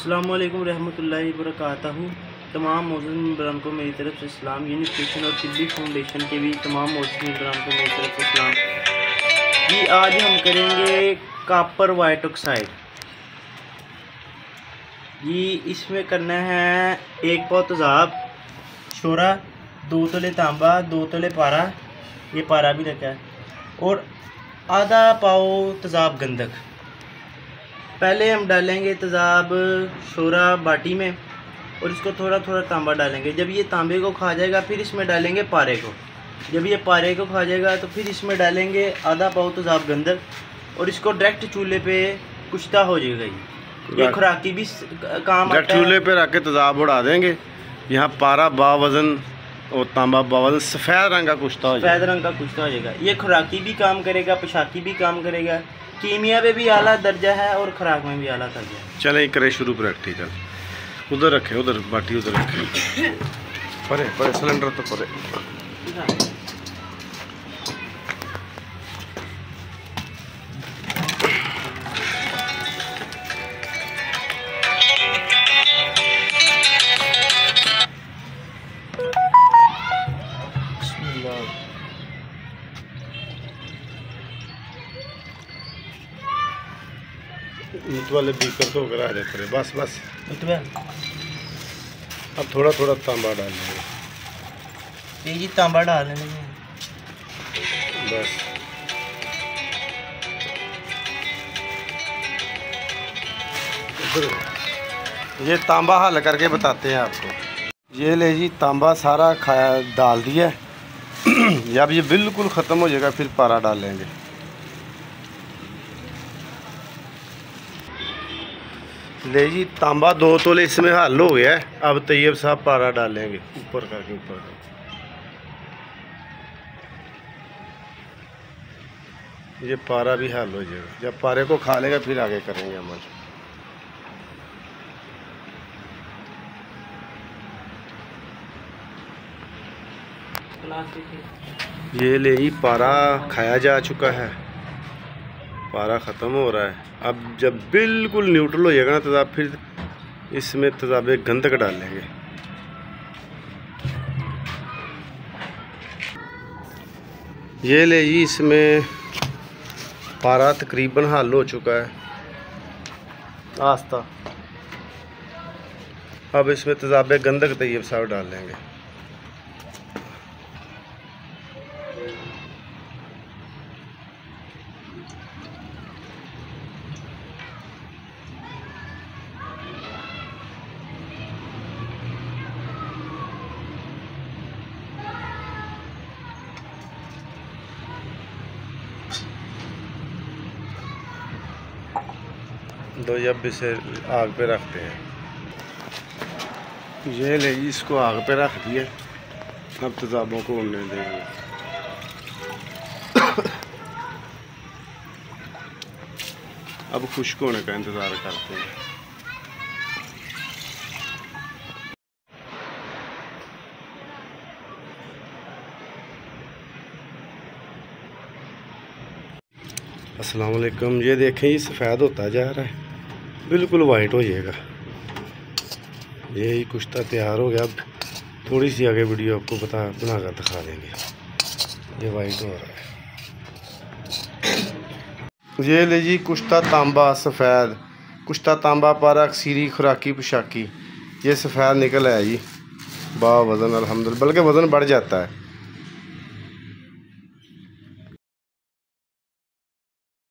अस्सलामु अलैकुम रहमतुल्लाहि वबरकातुहू। तमाम मौजूद मेंबरान को मेरी तरफ से सलाम। यूनिफिकेशन और तिब्बी फाउंडेशन के भी तमाम मौजूद मेंबरान को मेरी तरफ से सलाम। जी आज हम करेंगे कॉपर वाइट ऑक्साइड। जी इसमें करना है 1 पाव तेज़ाब शोरा, 2 तोले तांबा, 2 तोले पारा, ये पारा भी रखा है, और आधा पाव तेज़ाब गंधक। पहले हम डालेंगे तेज़ाब शोरा बाटी में और इसको थोड़ा थोड़ा तांबा डालेंगे। जब ये तांबे को खा जाएगा फिर इसमें डालेंगे पारे को। जब ये पारे को खा जाएगा तो फिर इसमें डालेंगे आधा पाव तेज़ाब गंधक और इसको डायरेक्ट चूल्हे पे कुश्ता हो जाएगा। ये खुराकी भी काम आता है। चूल्हे पे रख के तेज़ाब उड़ा देंगे। यहाँ पारा बावजन और तांबा बावजन सफ़ेद रंग का कुश्ता हो जाएगा। सफ़ेद रंग का कुश्ता हो जाएगा। ये खुराकी भी काम करेगा, पोशाकी भी काम करेगा, कीमिया पे भी आला दर्जा है और खुराक में भी आला दर्जा है। चले करे शुरू पर रखी चल उधर रखे, उधर बाटी उधर रखे, परे परे सिलेंडर तो परे। ईंट वाले बीकर तो होकर आ जाते रहे। बस बस अब थोड़ा थोड़ा तांबा डाल लेंगे। ये जी तांबा डाल लेंगे बस। ये तांबा हल करके बताते हैं आपको। ये ले जी तांबा सारा खाया डाल दिया। जब ये बिल्कुल ख़त्म हो जाएगा फिर पारा डाल लेंगे। ले जी तांबा 2 तोले इसमें हल हो गया है। अब तैयब साहब पारा डालेंगे ऊपर करके, ऊपर करके। ये पारा भी हल हो जाएगा। जब पारे को खा लेगा फिर आगे करेंगे अमल। ये ले जी पारा खाया जा चुका है, पारा ख़त्म हो रहा है। अब जब बिल्कुल न्यूट्रल हो जाएगा ना तेज़ाब, फिर इसमें तेज़ाब गंधक डालेंगे। ये ले जी इसमें पारा तकरीबन हल हो चुका है आस्ता। अब इसमें तेज़ाब गंधक तैयब साहब डाल लेंगे। दो जब इसे आग पे रखते हैं। ये ले इसको आग पे रख दिया। अब तेज़ाबों को उड़ने देंगे। अब खुश्क होने का इंतज़ार करते हैं। अस्सलाम वालेकुम। ये देखें ये सफ़ेद होता जा रहा है, बिल्कुल वाइट हो जाएगा। यही कुश्ता तैयार हो गया। अब थोड़ी सी आगे वीडियो आपको बना कर दिखा देंगे। ये वाइट हो रहा है। ये ले जी कुश्ता तांबा सफ़ेद, कुश्ता तांबा पारा अक्सीरी खुराकी पोशाकी। ये सफ़ेद निकल आया जी बा वज़न अल्हम्दुलिल्लाह, बल्कि वज़न बढ़ जाता है।